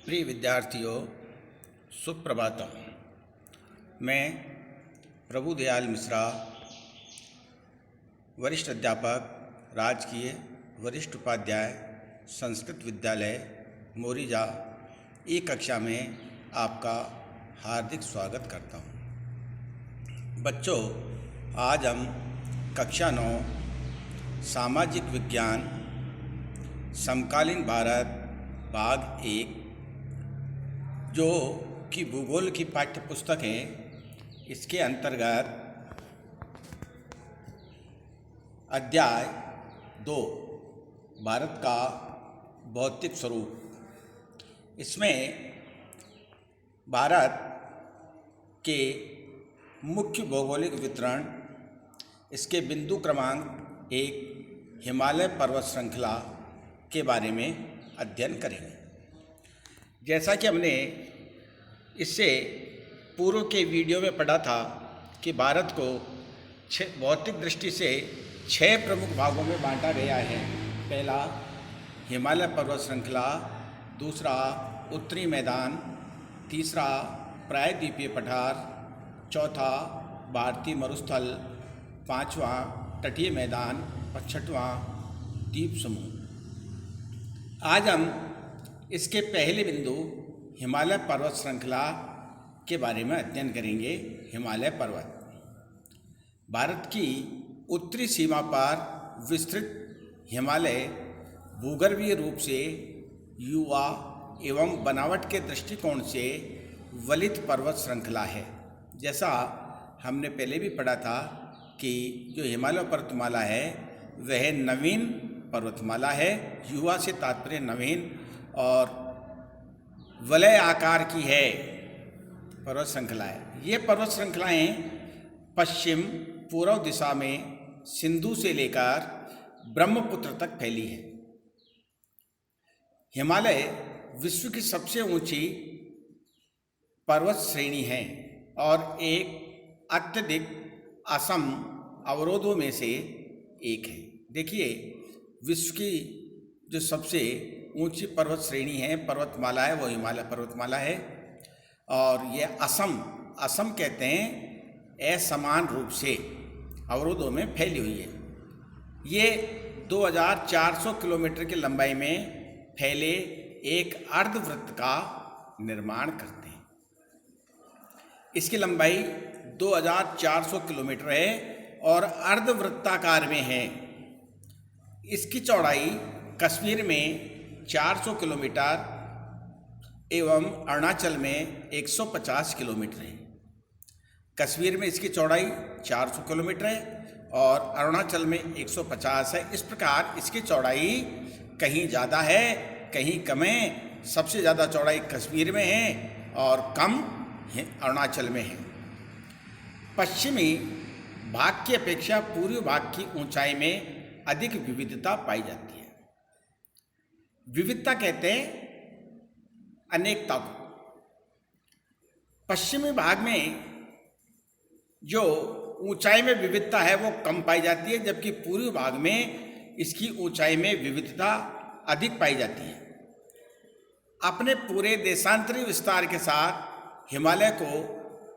प्रिय विद्यार्थियों, सुप्रभातम। मैं प्रभुदयाल मिश्रा, वरिष्ठ अध्यापक, राजकीय वरिष्ठ उपाध्याय, संस्कृत विद्यालय मोरीजा ई कक्षा में आपका हार्दिक स्वागत करता हूँ। बच्चों, आज हम कक्षा 9 सामाजिक विज्ञान समकालीन भारत भाग 1 जो कि भूगोल की पाठ्य पुस्तक है, इसके अंतर्गत अध्याय 2 भारत का भौतिक स्वरूप, इसमें भारत के मुख्य भौगोलिक वितरण, इसके बिंदु क्रमांक 1 हिमालय पर्वत श्रृंखला के बारे में अध्ययन करेंगे। जैसा कि हमने इससे पूर्व के वीडियो में पढ़ा था कि भारत को भौतिक दृष्टि से 6 प्रमुख भागों में बांटा गया है। पहला हिमालय पर्वत श्रृंखला, दूसरा उत्तरी मैदान, तीसरा प्रायद्वीपीय पठार, चौथा भारतीय मरुस्थल, पांचवा तटीय मैदान और छठवां द्वीप समूह। आज हम इसके पहले बिंदु हिमालय पर्वत श्रृंखला के बारे में अध्ययन करेंगे। हिमालय पर्वत भारत की उत्तरी सीमा पर विस्तृत हिमालय भूगर्भीय रूप से युवा एवं बनावट के दृष्टिकोण से वलित पर्वत श्रृंखला है। जैसा हमने पहले भी पढ़ा था कि जो हिमालय पर्वतमाला है वह नवीन पर्वतमाला है। युवा से तात्पर्य नवीन और वलय आकार की है पर्वत श्रृंखला है। ये पर्वत श्रृंखलाएँ पश्चिम पूर्व दिशा में सिंधु से लेकर ब्रह्मपुत्र तक फैली है। हिमालय विश्व की सबसे ऊंची पर्वत श्रेणी है और एक अत्यधिक असम अवरोधों में से एक है। देखिए, विश्व की जो सबसे ऊंची पर्वत श्रेणी है, पर्वतमाला है, वो हिमालय पर्वतमाला है। और ये असम कहते हैं असमान रूप से अवरोधों में फैली हुई है। ये 2400 किलोमीटर की लंबाई में फैले एक अर्धवृत्त का निर्माण करते हैं। इसकी लंबाई 2400 किलोमीटर है और अर्धवृत्ताकार में है। इसकी चौड़ाई कश्मीर में 400 किलोमीटर एवं अरुणाचल में 150 किलोमीटर है। कश्मीर में इसकी चौड़ाई 400 किलोमीटर है और अरुणाचल में 150 है। इस प्रकार इसकी चौड़ाई कहीं ज़्यादा है, कहीं कम है। सबसे ज़्यादा चौड़ाई कश्मीर में है और कम अरुणाचल में है। पश्चिमी भाग की अपेक्षा पूर्वी भाग की ऊंचाई में अधिक विविधता पाई जाती है। विविधता कहते हैं अनेकता को। पश्चिमी भाग में जो ऊंचाई में विविधता है वो कम पाई जाती है, जबकि पूर्वी भाग में इसकी ऊंचाई में विविधता अधिक पाई जाती है। अपने पूरे देशांतरी विस्तार के साथ हिमालय को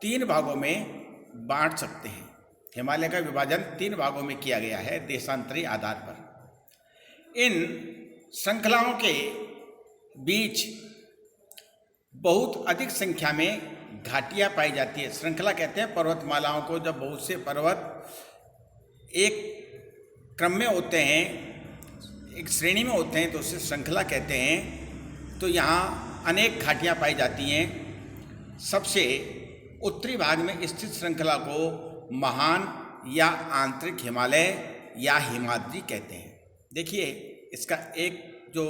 3 भागों में बांट सकते हैं। हिमालय का विभाजन 3 भागों में किया गया है देशांतरी आधार पर। इन श्रृंखलाओं के बीच बहुत अधिक संख्या में घाटियाँ पाई जाती है। श्रृंखला कहते हैं पर्वतमालाओं को, जब बहुत से पर्वत एक क्रम में होते हैं, एक श्रेणी में होते हैं, तो उसे श्रृंखला कहते हैं। तो यहाँ अनेक घाटियाँ पाई जाती हैं। सबसे उत्तरी भाग में स्थित श्रृंखला को महान या आंतरिक हिमालय या हिमाद्री कहते हैं। देखिए, इसका एक जो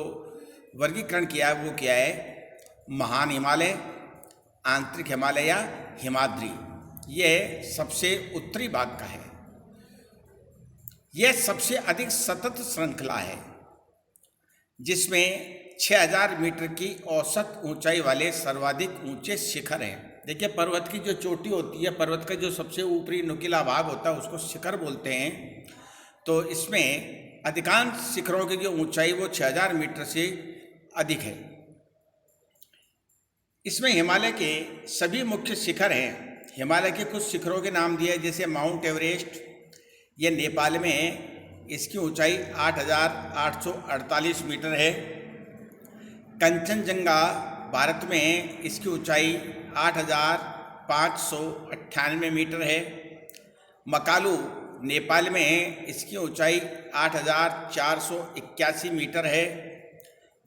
वर्गीकरण किया है वो क्या है, महान हिमालय, आंतरिक हिमालय या हिमाद्री। यह सबसे उत्तरी भाग का है। यह सबसे अधिक सतत श्रृंखला है जिसमें 6000 मीटर की औसत ऊंचाई वाले सर्वाधिक ऊंचे शिखर हैं। देखिए, पर्वत की जो चोटी होती है, पर्वत का जो सबसे ऊपरी नुकीला भाग होता है उसको शिखर बोलते हैं। तो इसमें अधिकांश शिखरों की जो ऊंचाई वो 6000 मीटर से अधिक है। इसमें हिमालय के सभी मुख्य शिखर हैं। हिमालय के कुछ शिखरों के नाम दिए, जैसे माउंट एवरेस्ट, ये नेपाल में है, इसकी ऊंचाई 8,848 मीटर है। कंचनजंगा भारत में है, इसकी ऊंचाई 8,598 मीटर है। मकालू नेपाल में है, इसकी ऊंचाई 8,481 मीटर है।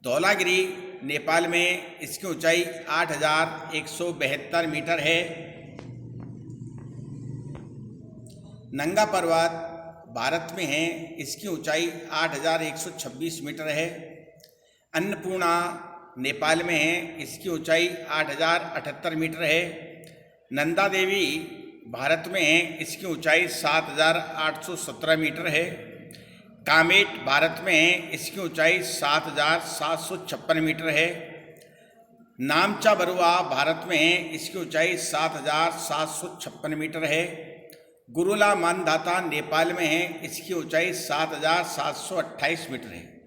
धौलागिरी नेपाल में, इसकी ऊंचाई 8,172 मीटर है। नंगा पर्वत भारत में है, इसकी ऊंचाई 8,126 मीटर है। अन्नपूर्णा नेपाल में है, इसकी ऊंचाई 8,078 मीटर है। नंदा देवी भारत में है, इसकी ऊंचाई 7,817 मीटर है। कामेट भारत में है, इसकी ऊंचाई 7,756 मीटर है। नामचा बरुआ भारत में है, इसकी ऊंचाई 7,756 मीटर है। गुरुला मानधाता नेपाल में है, इसकी ऊंचाई 7,728 मीटर है।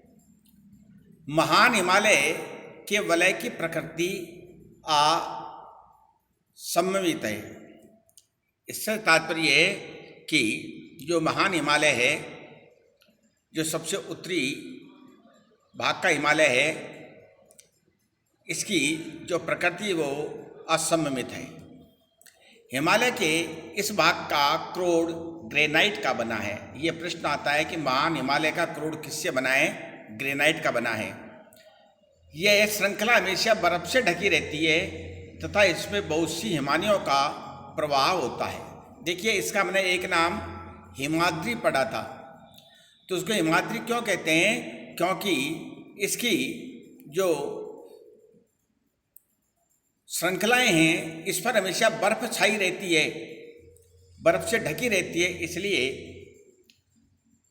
महान हिमालय के वलय की प्रकृति असममित है। इससे तात्पर्य है कि जो महान हिमालय है, जो सबसे उत्तरी भाग का हिमालय है, इसकी जो प्रकृति वो असममित है। हिमालय के इस भाग का क्रोड ग्रेनाइट का बना है। ये प्रश्न आता है कि महान हिमालय का क्रोड किससे बना है? ग्रेनाइट का बना है। यह श्रृंखला हमेशा बर्फ से ढकी रहती है तथा इसमें बहुत सी हिमानियों का प्रवाह होता है। देखिए, इसका हमने एक नाम हिमाद्री पढ़ा था, तो उसको हिमाद्री क्यों कहते हैं? क्योंकि इसकी जो श्रृंखलाएं हैं, इस पर हमेशा बर्फ छाई रहती है, बर्फ से ढकी रहती है, इसलिए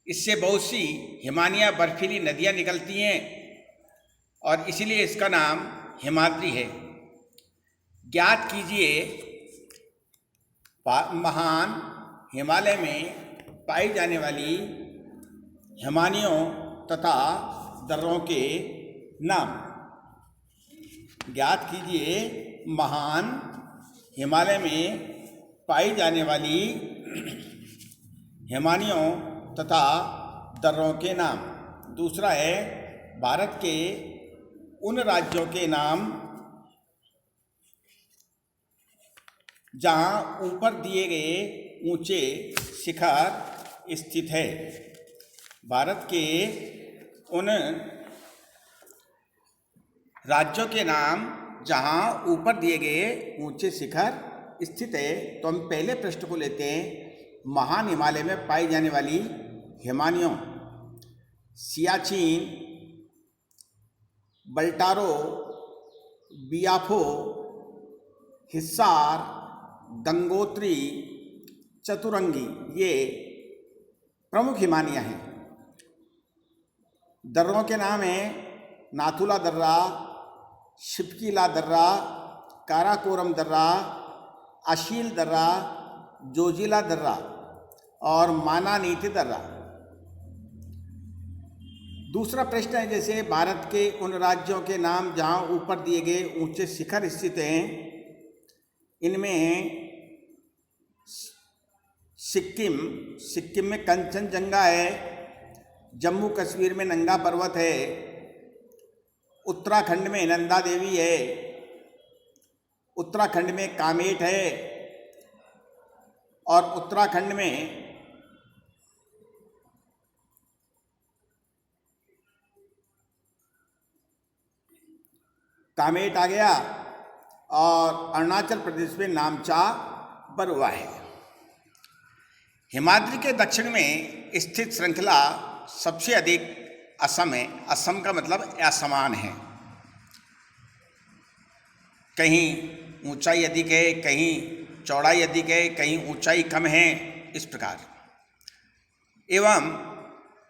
इससे बहुत सी हिमानियाँ बर्फीली नदियाँ निकलती हैं और इसीलिए इसका नाम हिमाद्री है। ज्ञात कीजिए, महान हिमालय में पाई जाने वाली हिमानियों तथा दर्रों के नाम। ज्ञात कीजिए, महान हिमालय में पाई जाने वाली हिमानियों तथा दर्रों के नाम। दूसरा है, भारत के उन राज्यों के नाम जहाँ ऊपर दिए गए ऊंचे शिखर स्थित है। भारत के उन राज्यों के नाम जहाँ ऊपर दिए गए ऊंचे शिखर स्थित है। तो हम पहले प्रश्न को लेते हैं, महान हिमालय में पाई जाने वाली हिमानियों। सियाचिन, बल्टारो, बियाफो, हिस्सार, गंगोत्री, चतुरंगी, ये प्रमुख हिमानियाँ हैं। दर्रों के नाम हैं नाथुला दर्रा, शिपकीला दर्रा, काराकोरम दर्रा, अशील दर्रा, जोजिला दर्रा और मानानीति दर्रा। दूसरा प्रश्न है, जैसे भारत के उन राज्यों के नाम जहाँ ऊपर दिए गए ऊंचे शिखर स्थित हैं। इनमें सिक्किम में कंचनजंगा है, जम्मू कश्मीर में नंगा पर्वत है, उत्तराखंड में नंदा देवी है, उत्तराखंड में कामेट है और उत्तराखंड में कामेट आ गया और अरुणाचल प्रदेश में नामचा बरुआ है। हिमाद्री के दक्षिण में स्थित श्रृंखला सबसे अधिक असम है। असम का मतलब असमान है, कहीं ऊंचाई अधिक है, कहीं चौड़ाई अधिक है, कहीं ऊंचाई कम है, इस प्रकार। एवं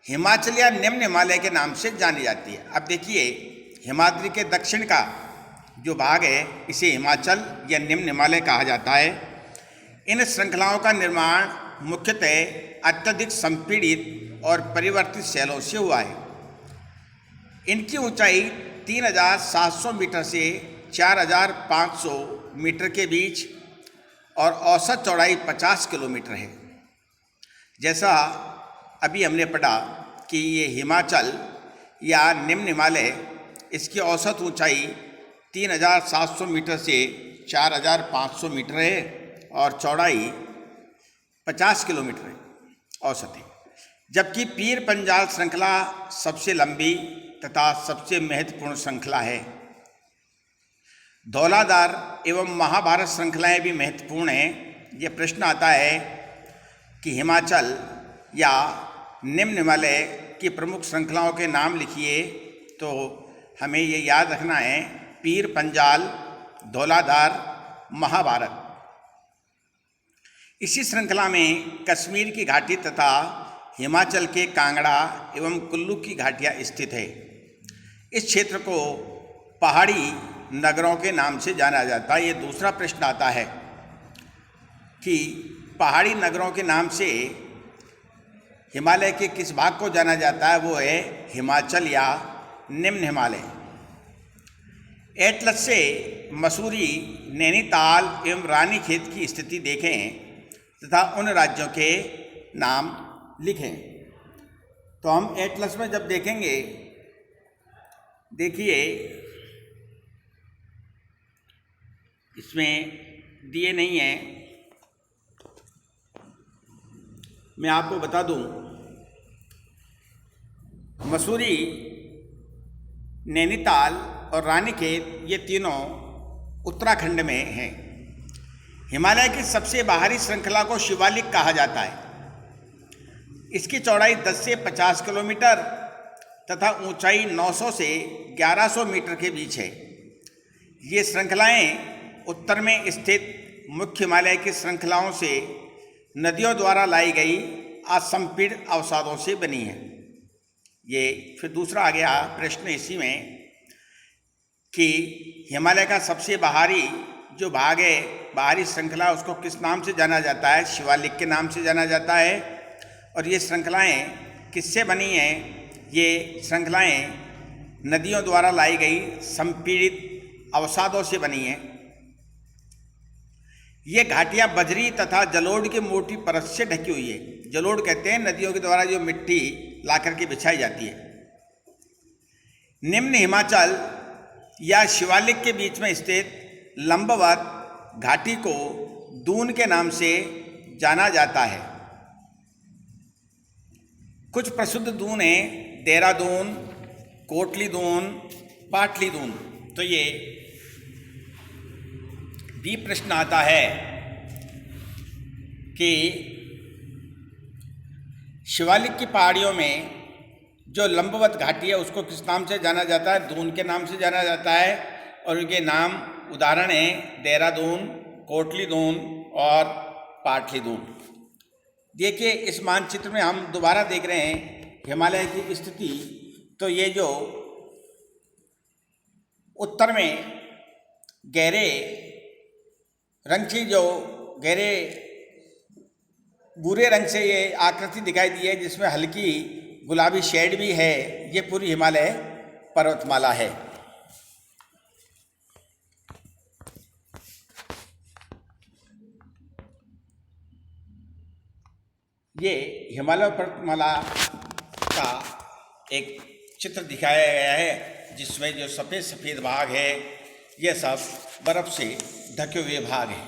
हिमाचल या निम्न हिमालय के नाम से जानी जाती है। अब देखिए, हिमाद्री के दक्षिण का जो भाग है, इसे हिमाचल या निम्न हिमालय कहा जाता है। इन श्रृंखलाओं का निर्माण मुख्यतः अत्यधिक संपीड़ित और परिवर्तित शैलों से हुआ है। इनकी ऊंचाई 3,700 मीटर से 4,500 मीटर के बीच और औसत चौड़ाई 50 किलोमीटर है। जैसा अभी हमने पढ़ा कि ये हिमाचल या निम्न हिमालय, इसकी औसत ऊंचाई 3,700 मीटर से 4,500 मीटर है और चौड़ाई 50 किलोमीटर है औसत है। जबकि पीर पंजाल श्रृंखला सबसे लंबी तथा सबसे महत्वपूर्ण श्रृंखला है। धौलाधार एवं महाभारत श्रृंखलाएं भी महत्वपूर्ण हैं। ये प्रश्न आता है कि हिमाचल या निम्न हिमालय की प्रमुख श्रृंखलाओं के नाम लिखिए, तो हमें ये याद रखना है पीर पंजाल, धौलाधार, महाभारत। इसी श्रृंखला में कश्मीर की घाटी तथा हिमाचल के कांगड़ा एवं कुल्लू की घाटियाँ स्थित है। इस क्षेत्र को पहाड़ी नगरों के नाम से जाना जाता है। ये दूसरा प्रश्न आता है कि पहाड़ी नगरों के नाम से हिमालय के किस भाग को जाना जाता है, वो है हिमाचल या निम्न हिमालय। एटलस से मसूरी, नैनीताल एवं रानीखेत की स्थिति देखें तथा उन राज्यों के नाम लिखें। तो हम एटलस में जब देखेंगे, देखिए इसमें दिए नहीं हैं, मैं आपको बता दूं। मसूरी, नैनीताल और रानीखेत ये तीनों उत्तराखंड में हैं। हिमालय की सबसे बाहरी श्रृंखला को शिवालिक कहा जाता है। इसकी चौड़ाई 10 से 50 किलोमीटर तथा ऊंचाई 900 से 1100 मीटर के बीच है। ये श्रृंखलाएं उत्तर में स्थित मुख्य हिमालय की श्रृंखलाओं से नदियों द्वारा लाई गई असंपीड़ित अवसादों से बनी है। ये फिर दूसरा आ गया प्रश्न इसी में कि हिमालय का सबसे बाहरी जो भाग है, बाहरी श्रृंखला, उसको किस नाम से जाना जाता है? शिवालिक के नाम से जाना जाता है। और ये श्रृंखलाएं किससे बनी हैं? ये श्रृंखलाएं नदियों द्वारा लाई गई संपीड़ित अवसादों से बनी हैं। ये घाटियां बजरी तथा जलोढ़ की मोटी परत से ढकी हुई है। जलोढ़ कहते हैं नदियों के द्वारा जो मिट्टी लाकर के बिछाई जाती है। निम्न हिमाचल या शिवालिक के बीच में स्थित लंबवत घाटी को दून के नाम से जाना जाता है। कुछ प्रसिद्ध दून हैं देहरादून, कोटली दून, पाटली दून। तो ये भी प्रश्न आता है कि शिवालिक की पहाड़ियों में जो लंबवत घाटी है उसको किस नाम से जाना जाता है? दून के नाम से जाना जाता है। और उनके नाम उदाहरण हैं देहरादून, कोटली दून और पाटली दून। देखिए इस मानचित्र में हम दोबारा देख रहे हैं हिमालय की स्थिति। तो ये जो उत्तर में गहरे रंग से, जो गहरे भूरे रंग से ये आकृति दिखाई दी है, जिसमें हल्की गुलाबी शेड भी है, ये पूरी हिमालय पर्वतमाला है। ये हिमालय पर्वतमाला का एक चित्र दिखाया गया है, जिसमें जो सफ़ेद सफ़ेद भाग है ये सब बर्फ से ढके हुए भाग हैं।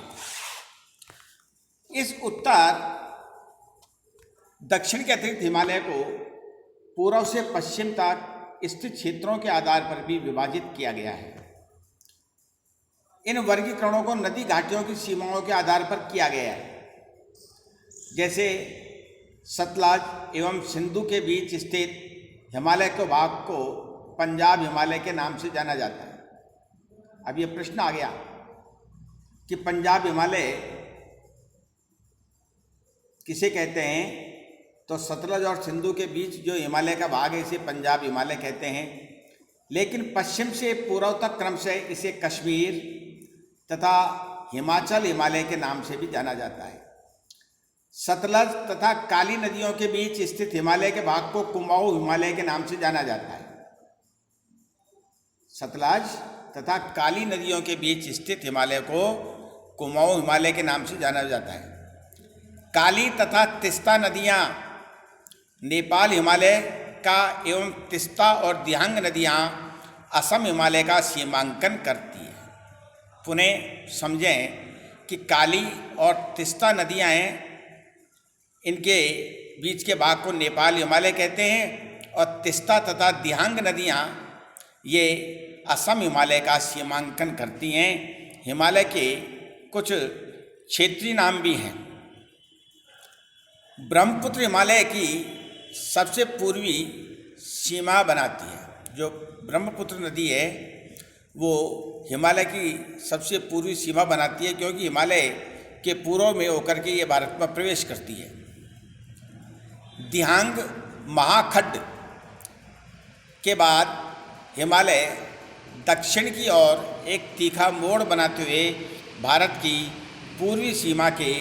इस उत्तर दक्षिण के अतिरिक्त हिमालय को पूर्व से पश्चिम तक स्थित क्षेत्रों के आधार पर भी विभाजित किया गया है। इन वर्गीकरणों को नदी घाटियों की सीमाओं के आधार पर किया गया है। जैसे सतलज एवं सिंधु के बीच स्थित हिमालय के भाग को पंजाब हिमालय के नाम से जाना जाता है। अब ये प्रश्न आ गया कि पंजाब हिमालय किसे कहते हैं? तो सतलज और सिंधु के बीच जो हिमालय का भाग है इसे पंजाब हिमालय कहते हैं। लेकिन पश्चिम से पूर्व तक क्रम से इसे कश्मीर तथा हिमाचल हिमालय के नाम से भी जाना जाता है। सतलज तथा काली नदियों के बीच स्थित हिमालय के भाग को कुमाऊं हिमालय के नाम से जाना जाता है। सतलज तथा काली नदियों के बीच स्थित हिमालय को कुमाऊं हिमालय के नाम से जाना जाता है। काली तथा तीस्ता नदियाँ नेपाल हिमालय का एवं तीस्ता और दिहांग नदियाँ असम हिमालय का सीमांकन करती है। पुनः समझें कि काली और तीस्ता नदियाँ हैं, इनके बीच के भाग को नेपाल हिमालय कहते हैं और तीस्ता तथा दिहांग नदियाँ ये असम हिमालय का सीमांकन करती हैं। हिमालय के कुछ क्षेत्रीय नाम भी हैं। ब्रह्मपुत्र हिमालय की सबसे पूर्वी सीमा बनाती है। जो ब्रह्मपुत्र नदी है वो हिमालय की सबसे पूर्वी सीमा बनाती है, क्योंकि हिमालय के पूर्व में होकर के ये भारत में प्रवेश करती है। दिहांग महाखड्ड के बाद हिमालय दक्षिण की ओर एक तीखा मोड़ बनाते हुए भारत की पूर्वी सीमा के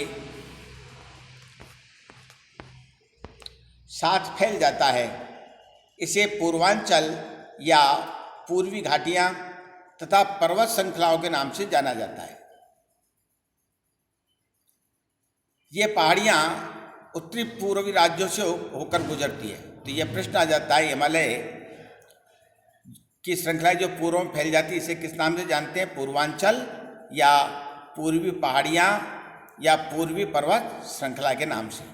साथ फैल जाता है। इसे पूर्वांचल या पूर्वी घाटियाँ तथा पर्वत श्रृंखलाओं के नाम से जाना जाता है। ये पहाड़ियाँ उत्तरी पूर्वी राज्यों से होकर गुजरती है। तो यह प्रश्न आ जाता है, हिमालय की श्रृंखलाएं जो पूर्व में फैल जाती है इसे किस नाम से जानते हैं? पूर्वांचल या पूर्वी पहाड़ियाँ या पूर्वी पर्वत श्रृंखला के नाम से।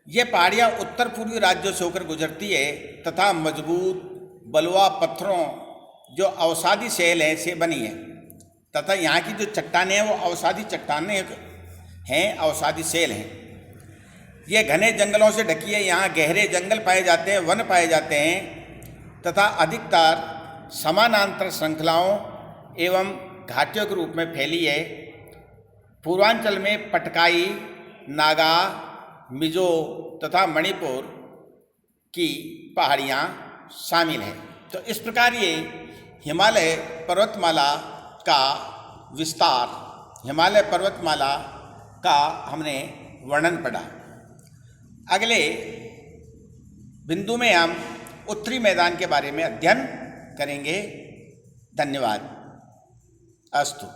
ये पहाड़ियाँ उत्तर पूर्वी राज्यों से होकर गुजरती है तथा मजबूत बलुआ पत्थरों जो अवसादी शैल हैं से बनी है, तथा यहाँ की जो चट्टानें हैं वो अवसादी चट्टानें हैं, अवसादी शैल हैं। ये घने जंगलों से ढकी है। यहाँ गहरे जंगल पाए जाते हैं, वन पाए जाते हैं तथा अधिकतर समानांतर श्रृंखलाओं एवं घाटियों के रूप में फैली है। पूर्वांचल में पटकाई, नागा, मिजो तथा मणिपुर की पहाड़ियाँ शामिल हैं। तो इस प्रकार ये हिमालय पर्वतमाला का विस्तार, हिमालय पर्वतमाला का हमने वर्णन पढ़ा। अगले बिंदु में हम उत्तरी मैदान के बारे में अध्ययन करेंगे। धन्यवाद। अस्तु।